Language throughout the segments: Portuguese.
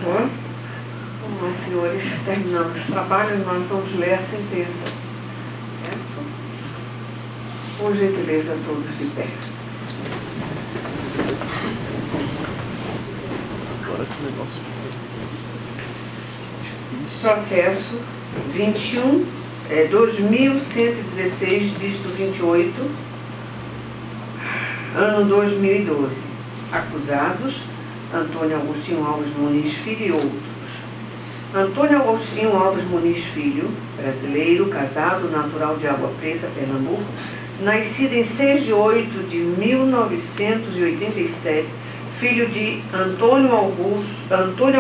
Bom, mas, senhores, terminamos o trabalho, nós vamos ler a sentença. Certo? Por gentileza, todos de pé. Agora que negócio. Processo 2116, dígito 28, ano 2012. Acusados: Antônio Agostinho Alves Muniz Filho e outros. Antônio Agostinho Alves Muniz Filho, brasileiro, casado, natural de Água Preta, Pernambuco, nascido em 6 de 8 de 1987, filho de Antônio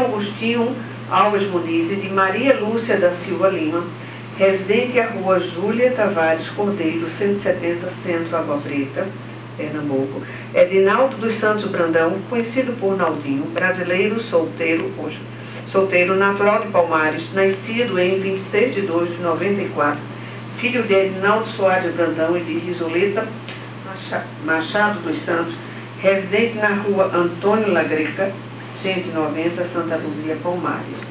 Agostinho Alves Muniz e de Maria Lúcia da Silva Lima, residente à rua Júlia Tavares Cordeiro, 170, Centro, Água Preta, Pernambuco. Edinaldo dos Santos Brandão, conhecido por Naldinho, brasileiro, solteiro, natural de Palmares, nascido em 26 de 2 de 94, filho de Edinaldo Soares Brandão e de Risoleta Machado dos Santos, residente na rua Antônio Lagreca, 190, Santa Luzia, Palmares.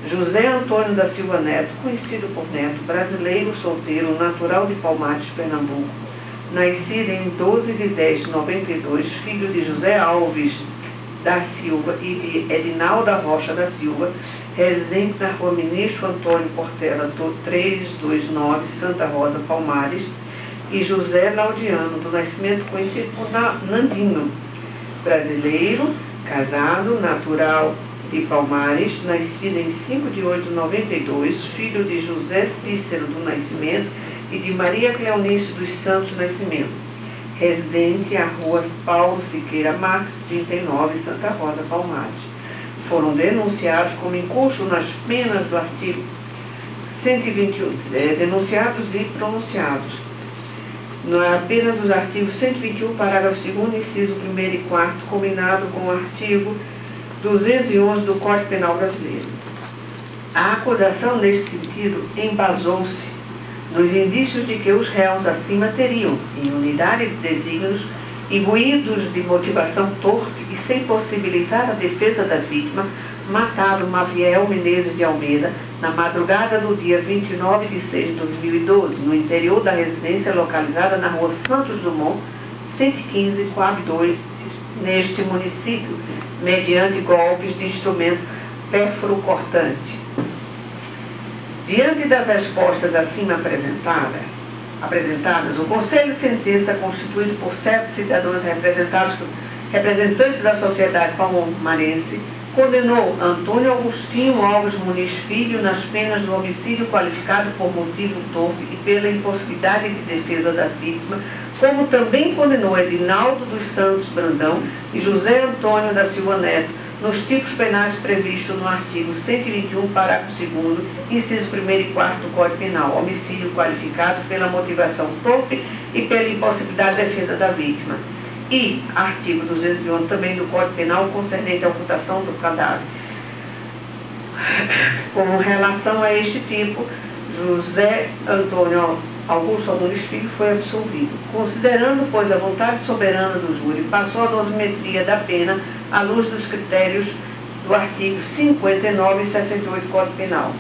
José Antônio da Silva Neto, conhecido por Neto, brasileiro, solteiro, natural de Palmares, Pernambuco, nascido em 12 de 10 de 92, filho de José Alves da Silva e de Edinalda Rocha da Silva, residente na rua Ministro Antônio Portela, 329, Santa Rosa, Palmares, e José Laudiano do Nascimento, conhecido por Nandinho, brasileiro, casado, natural de Palmares, nascido em 5 de 8 de 92, filho de José Cícero do Nascimento e de Maria Cleonice dos Santos Nascimento, residente à rua Paulo Siqueira Marques, 39, Santa Rosa, Palmares. Foram denunciados como incurso nas penas do artigo 121, denunciados e pronunciados na pena dos artigos 121, parágrafo 2º, inciso 1º e 4º, combinado com o artigo 211 do Código Penal Brasileiro. A acusação, neste sentido, embasou-se nos indícios de que os réus acima teriam, em unidade de desígnios, imbuídos de motivação torpe e sem possibilitar a defesa da vítima, matado Maviel Menezes de Almeida na madrugada do dia 29 de 6 de 2012, no interior da residência localizada na rua Santos Dumont, 115, Coab 2, neste município, mediante golpes de instrumento pérfuro-cortante. Diante das respostas acima apresentadas, o Conselho de Sentença, constituído por 7 cidadãos representantes da sociedade palmarense, condenou Antônio Agostinho Alves Muniz Filho nas penas do homicídio qualificado por motivo torpe e pela impossibilidade de defesa da vítima, como também condenou Edinaldo dos Santos Brandão e José Antônio da Silva Neto nos tipos penais previstos no artigo 121, parágrafo 2º, inciso 1º e 4º do Código Penal, homicídio qualificado pela motivação torpe e pela impossibilidade de defesa da vítima. E artigo 211 também do Código Penal concernente à ocultação do cadáver. Com relação a este tipo, José Antônio Augusto Muniz Filho foi absolvido. Considerando, pois, a vontade soberana do júri, passou a dosimetria da pena à luz dos critérios do artigo 59 e 68 do Código Penal.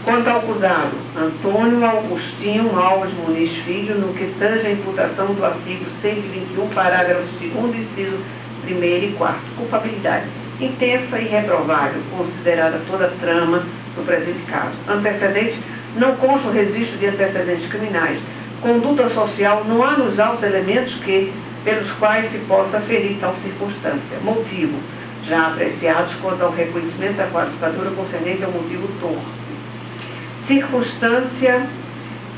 Quanto ao acusado, Antônio Agostinho Alves Muniz Filho, no que tange a imputação do artigo 121, parágrafo 2º, inciso 1º e 4º, culpabilidade intensa e reprovável, considerada toda a trama no presente caso. Antecedentes: não consta o registro de antecedentes criminais. Conduta social: não há nos autos elementos pelos quais se possa aferir tal circunstância. Motivo: já apreciados quanto ao reconhecimento da qualificadora concernente ao motivo torpe. Circunstância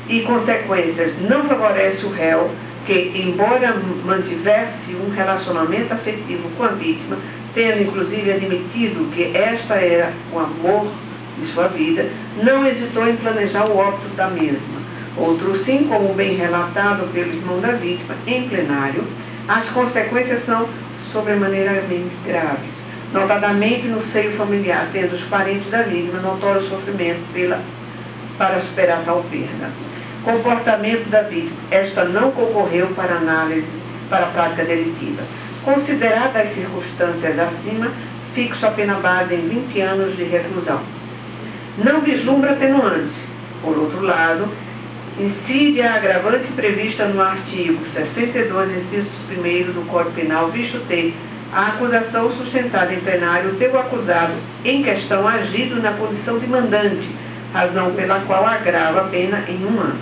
e consequências: não favorece o réu que, embora mantivesse um relacionamento afetivo com a vítima, tendo inclusive admitido que esta era o amor de sua vida, não hesitou em planejar o óbito da mesma. Outro sim, como bem relatado pelo irmão da vítima em plenário, as consequências são sobremaneiramente graves, notadamente no seio familiar, tendo os parentes da vítima notório sofrimento para superar tal perda. Comportamento da vítima: esta não concorreu para análise para a prática delitiva. Consideradas as circunstâncias acima, fixo a pena base em 20 anos de reclusão. Não vislumbra atenuantes. Por outro lado, incide a agravante prevista no artigo 62, inciso 1º do Código Penal, visto ter a acusação sustentada em plenário ter o acusado em questão agido na condição de mandante, razão pela qual agrava a pena em 1 ano.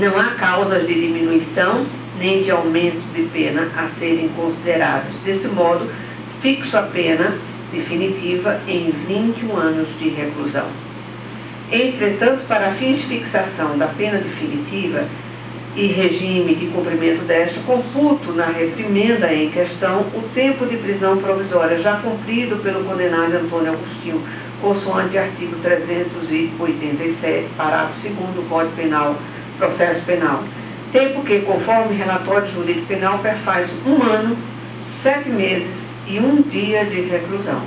Não há causas de diminuição nem de aumento de pena a serem consideradas. Desse modo, fixo a pena definitiva em 21 anos de reclusão. Entretanto, para fins de fixação da pena definitiva e regime de cumprimento desta, computo na reprimenda em questão o tempo de prisão provisória já cumprido pelo condenado Antônio Agostinho, consoante artigo 387, parágrafo 2º do Código Penal, Processo Penal. Tempo que, conforme relatório jurídico penal, perfaz 1 ano, 7 meses e 1 dia de reclusão.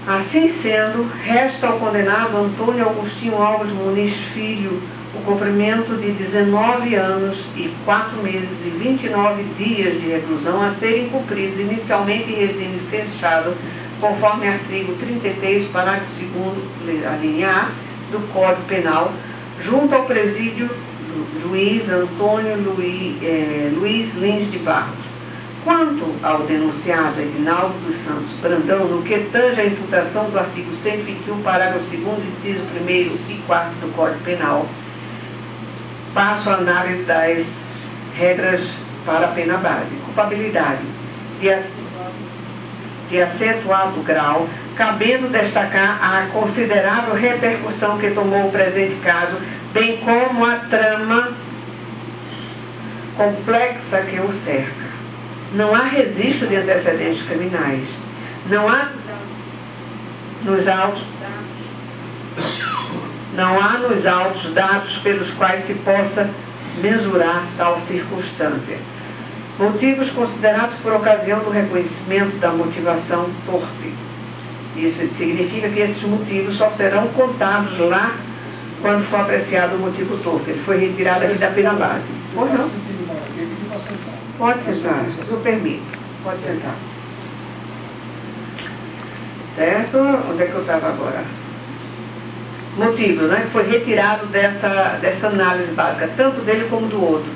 Assim sendo, resta ao condenado Antônio Agostinho Alves Muniz Filho o cumprimento de 19 anos e 4 meses e 29 dias de reclusão a serem cumpridos inicialmente em regime fechado, conforme artigo 33, parágrafo 2º, a linha A, do Código Penal, junto ao presídio do juiz Antônio Luiz Lins de Barros. Quanto ao denunciado Edinaldo dos Santos Brandão, no que tange a imputação do artigo 121, parágrafo 2º, inciso 1º e 4º do Código Penal, passo a análise das regras para a pena base. Culpabilidade de acentuado grau, cabendo destacar a considerável repercussão que tomou o presente caso, bem como a trama complexa que o cerca. Não há registro de antecedentes criminais. Não há nos autos dados pelos quais se possa mensurar tal circunstância. Motivos considerados por ocasião do reconhecimento da motivação torpe. Isso significa que esses motivos só serão contados lá quando for apreciado o motivo torpe. Ele foi retirado aqui da pena base. Ou não? Pode sentar, eu permito. Pode sentar. Certo? Onde é que eu estava agora? Motivo, né? Foi retirado dessa análise básica, tanto dele como do outro,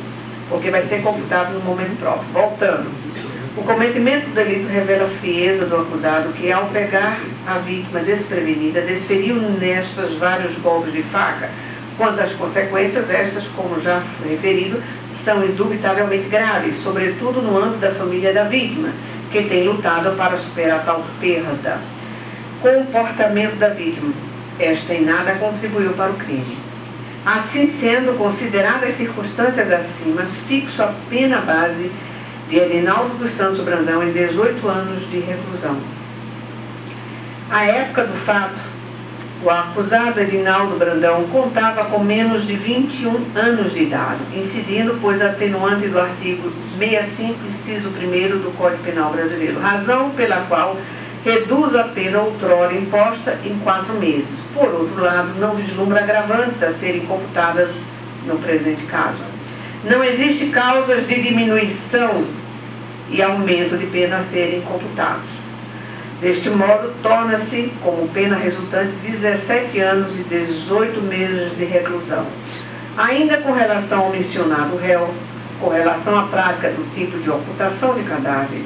porque vai ser computado no momento próprio. Voltando. O cometimento do delito revela a frieza do acusado que, ao pegar a vítima desprevenida, desferiu nestas vários golpes de faca. Quanto às consequências, estas, como já foi referido, são indubitavelmente graves, sobretudo no âmbito da família da vítima, que tem lutado para superar tal perda. Comportamento da vítima. Esta em nada contribuiu para o crime. Assim sendo, consideradas as circunstâncias acima, fixo a pena base de Edinaldo dos Santos Brandão em 18 anos de reclusão. À época do fato, o acusado Edinaldo Brandão contava com menos de 21 anos de idade, incidindo, pois, a atenuante do artigo 65, inciso 1º do Código Penal Brasileiro, razão pela qual reduz a pena outrora imposta em 4 meses. Por outro lado, não vislumbra agravantes a serem computadas no presente caso. Não existe causas de diminuição e aumento de pena a serem computados. Deste modo, torna-se, como pena resultante, 17 anos e 18 meses de reclusão. Ainda com relação ao mencionado réu, com relação à prática do tipo de ocultação de cadáver,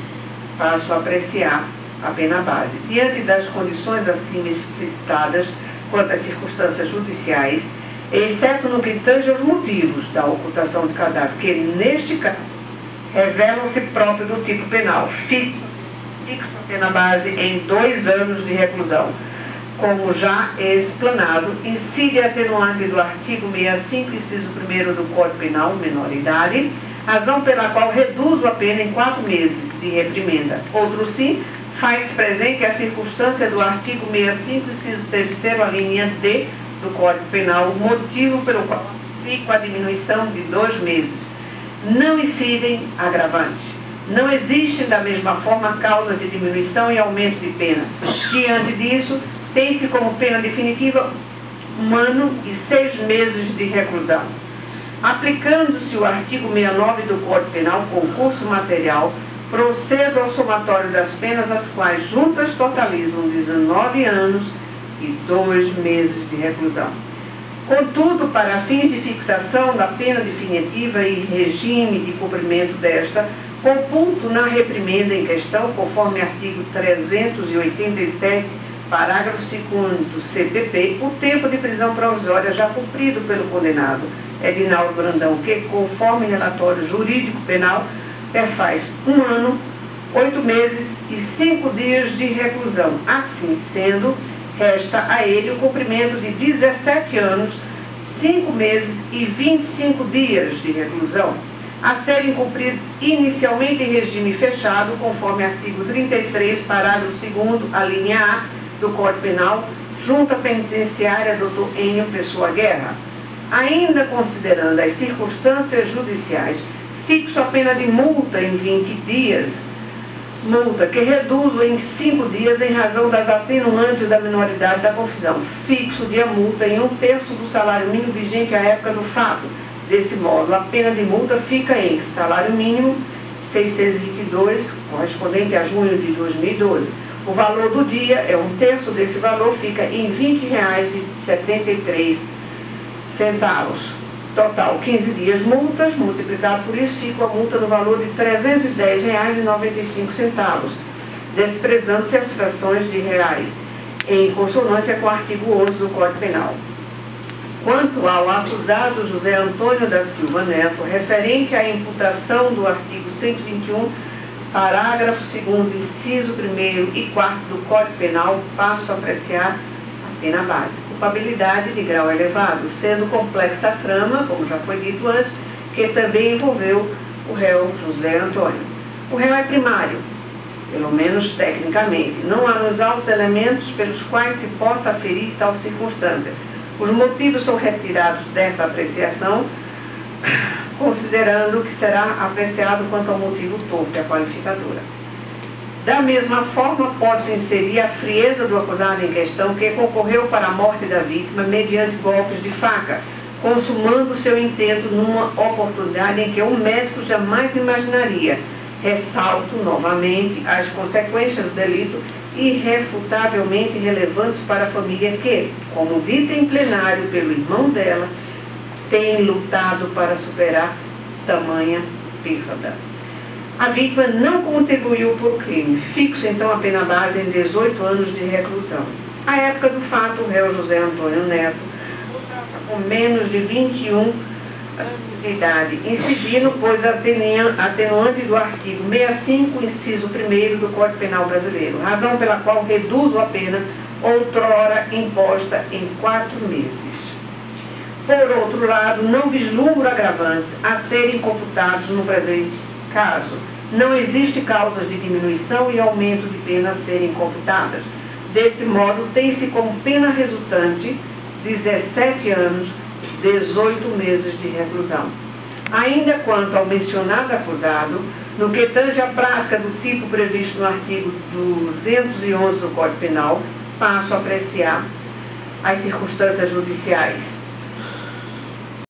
passo a apreciar a pena base. Diante das condições acima explicitadas quanto às circunstâncias judiciais, exceto no que tange aos motivos da ocultação de cadáver, que neste caso revelam-se próprios do tipo penal, fixo a pena base em 2 anos de reclusão. Como já explanado, incide a atenuante do artigo 65, inciso 1º do Código Penal, menoridade, razão pela qual reduzo a pena em 4 meses de reprimenda. Outro sim, faz presente a circunstância do artigo 65, inciso 3º, a linha D do Código Penal, o motivo pelo qual aplico a diminuição de 2 meses. Não incidem agravantes. Não existem da mesma forma causa de diminuição e aumento de pena. Diante disso, tem-se como pena definitiva 1 ano e 6 meses de reclusão. Aplicando-se o artigo 69 do Código Penal, concurso material, Procedo ao somatório das penas, as quais juntas totalizam 19 anos e 2 meses de reclusão. Contudo, para fins de fixação da pena definitiva e regime de cumprimento desta, compunto na reprimenda em questão, conforme artigo 387, parágrafo 2º do CPP, o tempo de prisão provisória já cumprido pelo condenado Edinaldo Brandão, que, conforme relatório jurídico penal, perfaz 1 ano, 8 meses e 5 dias de reclusão. Assim sendo, resta a ele o cumprimento de 17 anos, 5 meses e 25 dias de reclusão, a serem cumpridos inicialmente em regime fechado, conforme artigo 33, parágrafo 2º, a linha A do Código Penal, Junta Penitenciária Dr. Enio Pessoa Guerra. Ainda considerando as circunstâncias judiciais, fixo a pena de multa em 20 dias, multa que reduzo em 5 dias em razão das atenuantes da minoridade da confissão. Fixo de a multa em 1/3 do salário mínimo vigente à época do fato. Desse modo, a pena de multa fica em salário mínimo 622, correspondente a junho de 2012. O valor do dia é 1/3 desse valor, fica em R$ 20,73. Total, 15 dias multas, multiplicado por isso, fica a multa no valor de R$ 310,95, desprezando-se as frações de reais, em consonância com o artigo 11 do Código Penal. Quanto ao acusado José Antônio da Silva Neto, referente à imputação do artigo 121, parágrafo 2º, inciso 1º e 4º do Código Penal, passo a apreciar a pena base. Culpabilidade de grau elevado, sendo complexa a trama, como já foi dito antes, que também envolveu o réu José Antônio. O réu é primário, pelo menos tecnicamente. Não há nos autos elementos pelos quais se possa aferir tal circunstância. Os motivos são retirados dessa apreciação, considerando que será apreciado quanto ao motivo torpe, a qualificadora. Da mesma forma, pode-se inserir a frieza do acusado em questão, que concorreu para a morte da vítima mediante golpes de faca, consumando seu intento numa oportunidade em que um médico jamais imaginaria. Ressalto novamente as consequências do delito irrefutavelmente relevantes para a família que, como dita em plenário pelo irmão dela, tem lutado para superar tamanha perda. A vítima não contribuiu por crime. Fixo então a pena base em 18 anos de reclusão. À época do fato, o réu José Antônio Neto, com menos de 21 anos de idade, incidindo, pois atenuante do artigo 65, inciso 1º do Código Penal Brasileiro, razão pela qual reduzo a pena outrora imposta em 4 meses. Por outro lado, não vislumbro agravantes a serem computados no presente caso. Não existe causas de diminuição e aumento de pena a serem computadas. Desse modo, tem-se como pena resultante 17 anos, 18 meses de reclusão. Ainda quanto ao mencionado acusado, no que tange à prática do tipo previsto no artigo 211 do Código Penal, passo a apreciar as circunstâncias judiciais.